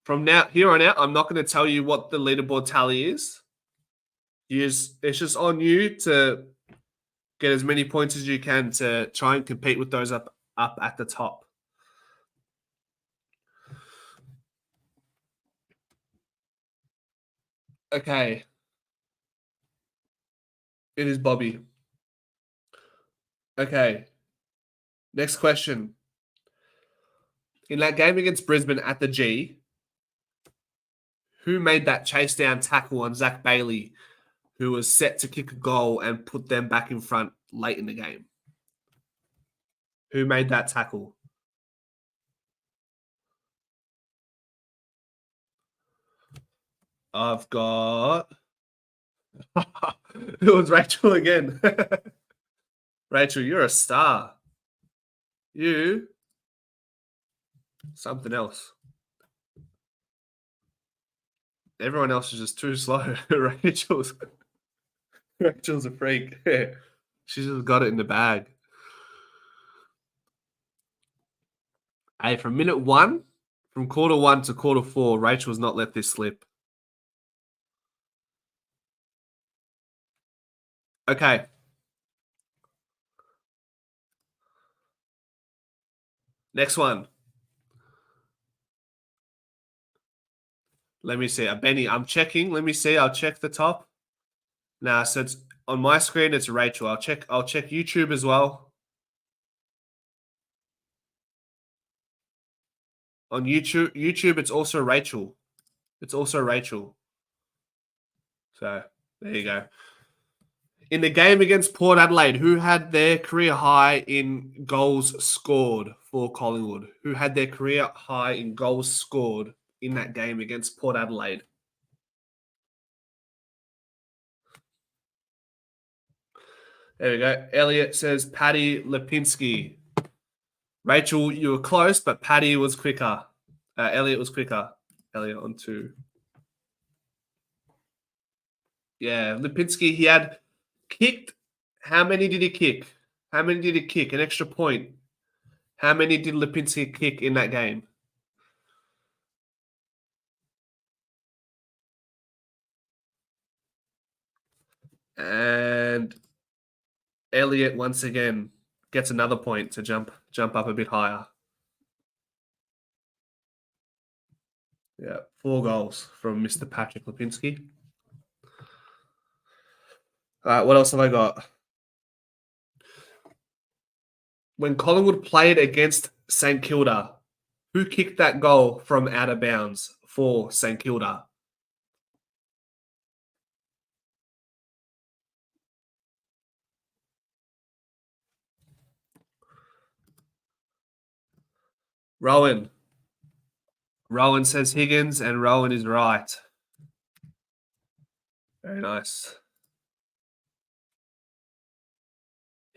From here on out, I'm not going to tell you what the leaderboard tally is. It's just on you to get as many points as you can to try and compete with those up at the top. Okay. It is Bobby. Okay. Next question. In that game against Brisbane at the G, who made that chase down tackle on Zach Bailey, who was set to kick a goal and put them back in front late in the game? Who made that tackle? I've got. It was Rachel again. Rachel, you're a star. You. Something else. Everyone else is just too slow. Rachel's a freak. She's just got it in the bag. Hey, from minute one, from quarter one to quarter four, Rachel's not let this slip. Okay. Next one. Let me see. Benny, I'm checking. Let me see. I'll check the top. Nah, so it's on my screen, it's Rachel. I'll check YouTube as well. On YouTube, it's also Rachel. It's also Rachel. So there you go. In the game against Port Adelaide, who had their career high in goals scored for Collingwood? Who had their career high in goals scored in that game against Port Adelaide? There we go. Elliot says Paddy Lipinski. Rachel, you were close, but Paddy was quicker. Elliot was quicker. Elliot on 2. Yeah, Lipinski, he had kicked. How many did he kick? How many did he kick? An extra point. How many did Lipinski kick in that game? And Elliot once again gets another point to jump up a bit higher. Yeah, 4 goals from Mr. Patrick Lipinski. All right, what else have I got? When Collingwood played against St Kilda, who kicked that goal from out of bounds for St Kilda? Rowan. Rowan says Higgins, and Rowan is right. Very nice.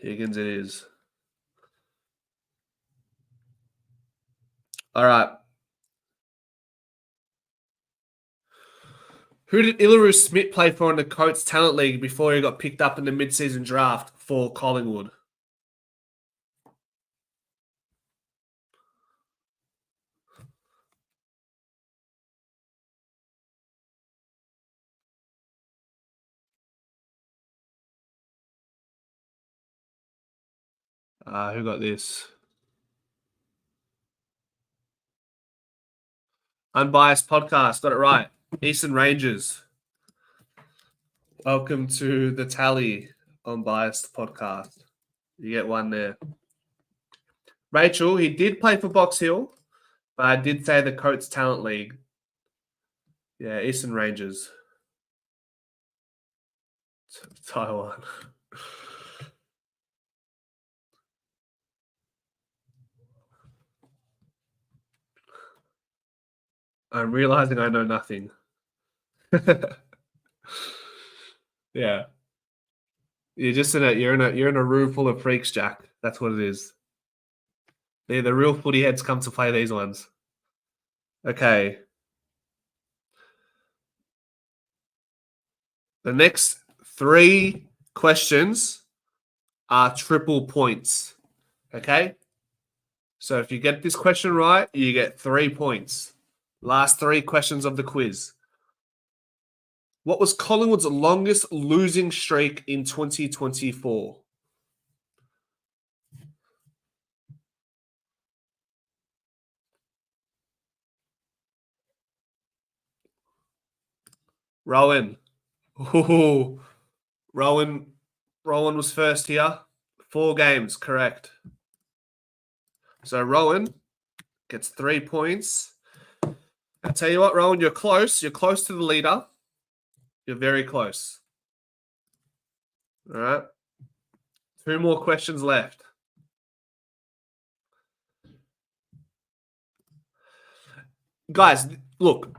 Higgins it is. All right. Who did Ilaru Smith play for in the Coates Talent League before he got picked up in the mid-season draft for Collingwood? Who got this? Unbiased podcast. Got it right. Eastern Rangers. Welcome to the Tally Unbiased podcast. You get one there. Rachel, he did play for Box Hill, but I did say the Coates Talent League. Yeah, Eastern Rangers. Taiwan. I'm realizing I know nothing. Yeah. You're in a room full of freaks, Jack. That's what it is. The real footy heads come to play these ones. Okay. The next 3 questions are triple points. Okay? So if you get this question right, you get 3 points. Last 3 questions of the quiz. What was Collingwood's longest losing streak in 2024? Rowan. Ooh. Rowan was first here. 4 games, correct. So Rowan gets 3 points. I tell you what, Rowan, you're close. You're close to the leader. You're very close. All right. 2 more questions left. Guys, look,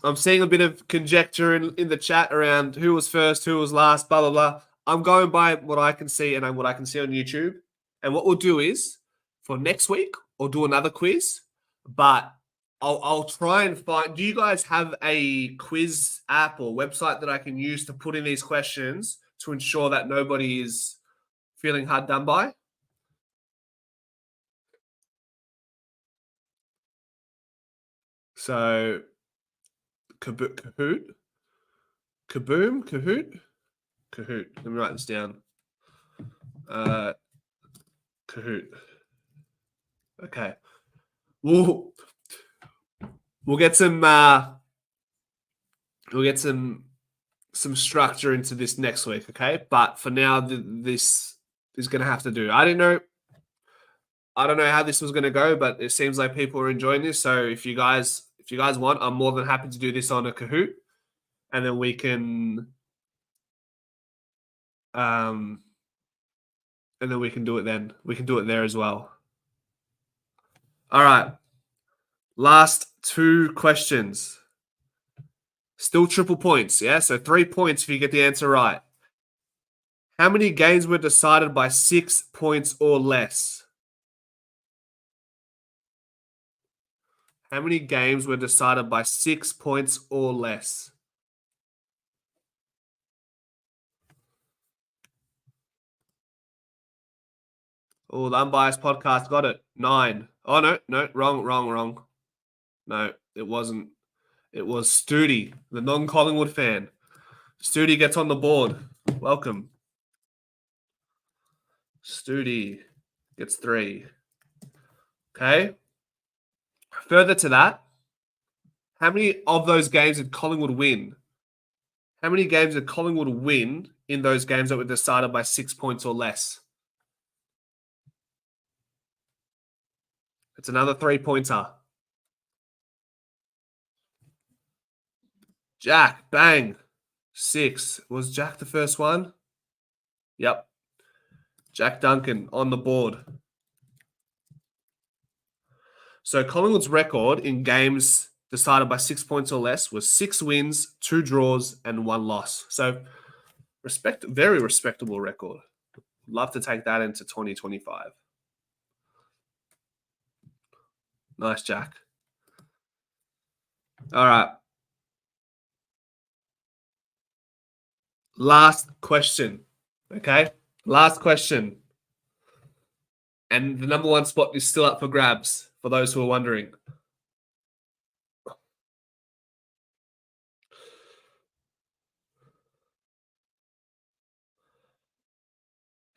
I'm seeing a bit of conjecture in the chat around who was first, who was last, blah, blah, blah. I'm going by what I can see and what I can see on YouTube. And what we'll do is, for next week, we'll do another quiz. But I'll try and find... Do you guys have a quiz app or website that I can use to put in these questions to ensure that nobody is feeling hard done by? So, Kahoot? Kaboom? Kahoot? Kahoot. Let me write this down. Kahoot. Okay. We'll get some structure into this next week, okay? But for now, this is going to have to do. I don't know how this was going to go, but it seems like people are enjoying this. So if you guys want, I'm more than happy to do this on a Kahoot, and then we can do it then. We can do it there as well. All right. Last 2 questions. Still triple points, yeah? So 3 points if you get the answer right. How many games were decided by 6 points or less? How many games were decided by 6 points or less? Oh, the Unbiased podcast got it. 9. Oh, no, wrong. No, it wasn't. It was Studi, the non-Collingwood fan. Studi gets on the board. Welcome. Studi gets 3. Okay. Further to that, how many of those games did Collingwood win? How many games did Collingwood win in those games that were decided by 6 points or less? It's another 3-pointer. Jack, bang. 6. Was Jack the first one? Yep. Jack Duncan on the board. So Collingwood's record in games decided by 6 points or less was 6 wins, 2 draws, and 1 loss. So very respectable record. Love to take that into 2025. Nice, Jack. All right. Last question. Okay. Last question. And the number one spot is still up for grabs for those who are wondering.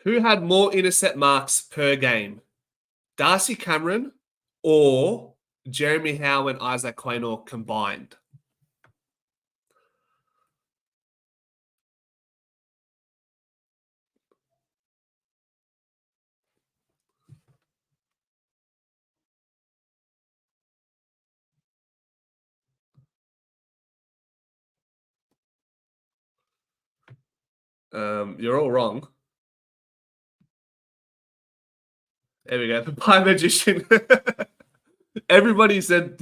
Who had more intercept marks per game? Darcy Cameron or Jeremy Howe and Isaac Quaynor combined? You're all wrong. There we go. The Pie Magician. Everyone said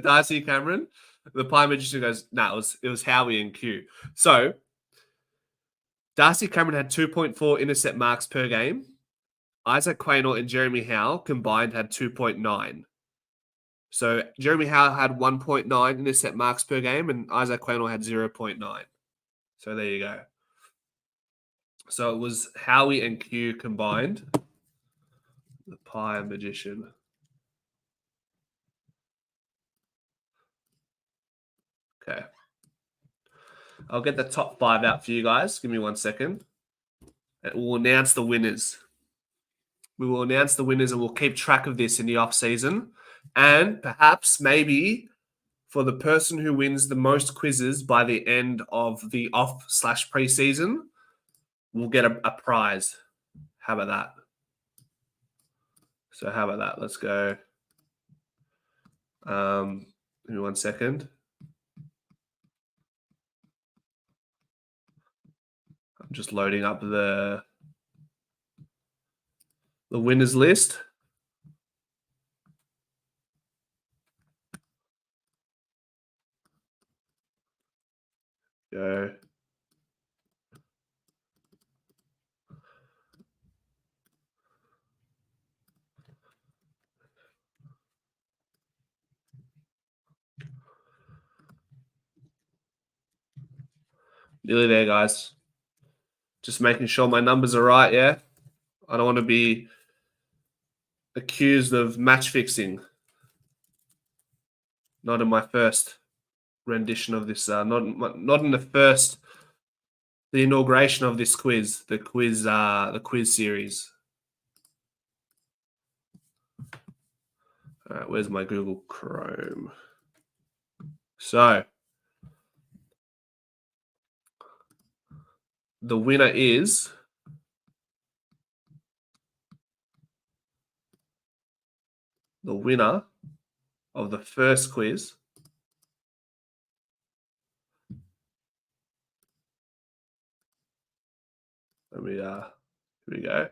Darcy Cameron. The Pie Magician goes, no, it was Howie and Q. So Darcy Cameron had 2.4 intercept marks per game. Isaac Quaynor and Jeremy Howe combined had 2.9. So Jeremy Howe had 1.9 intercept marks per game, and Isaac Quaynor had 0.9. So there you go. So it was Howie and Q combined. The Pie Magician. Okay. I'll get the top 5 out for you guys. Give me 1 second. And we'll announce the winners. We will announce the winners and we'll keep track of this in the off season. And perhaps maybe for the person who wins the most quizzes by the end of the off/preseason, we'll get a prize. How about that? So how about that? Let's go. Give me 1 second. I'm just loading up the winners list. Go. Nearly there, guys. Just making sure my numbers are right, yeah? I don't want to be accused of match fixing. Not in my first rendition of this. Not in the inauguration of this quiz. The quiz series. All right, where's my Google Chrome? So the winner is the winner of the first quiz. Here we go.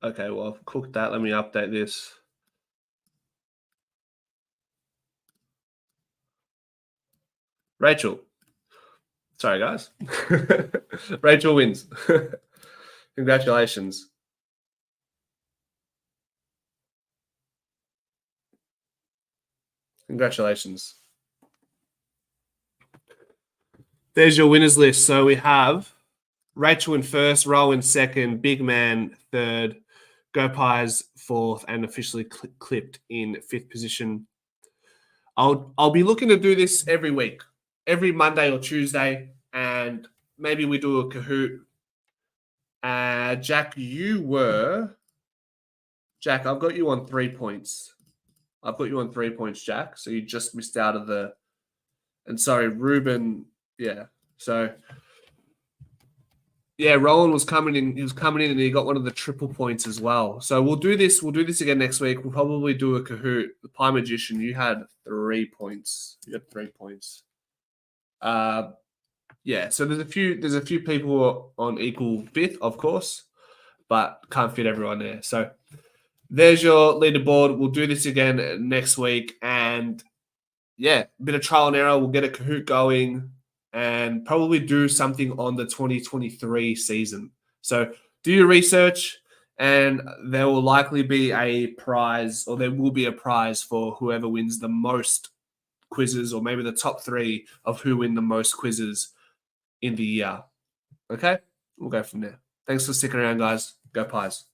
Okay, well, I've cooked that. Let me update this. Rachel. Sorry, guys. Rachel wins. Congratulations. Congratulations. There's your winners list. So we have Rachel in first, Ro in second, Big Man third, Go Pies fourth, and officially clipped in fifth position. I'll be looking to do this every week, every Monday or Tuesday, and maybe we do a Kahoot. Jack, Jack, I've got you on 3 points. I've got you on 3 points, Jack. So you just missed out of the. And sorry, Ruben. Yeah. So. Yeah, Roland was coming in. He was coming in, and he got one of the triple points as well. So we'll do this. We'll do this again next week. We'll probably do a Kahoot. The Pie Magician, you had 3 points. You had 3 points. Yeah. So there's a few people on equal fifth, of course, but can't fit everyone there. So there's your leaderboard. We'll do this again next week, and yeah, a bit of trial and error. We'll get a Kahoot going. and probably do something on the 2023 season. So do your research, and there will likely be a prize, or there will be a prize for whoever wins the most quizzes, or maybe the top 3 of who win the most quizzes in the year. Okay? We'll go from there. Thanks for sticking around, guys. Go Pies.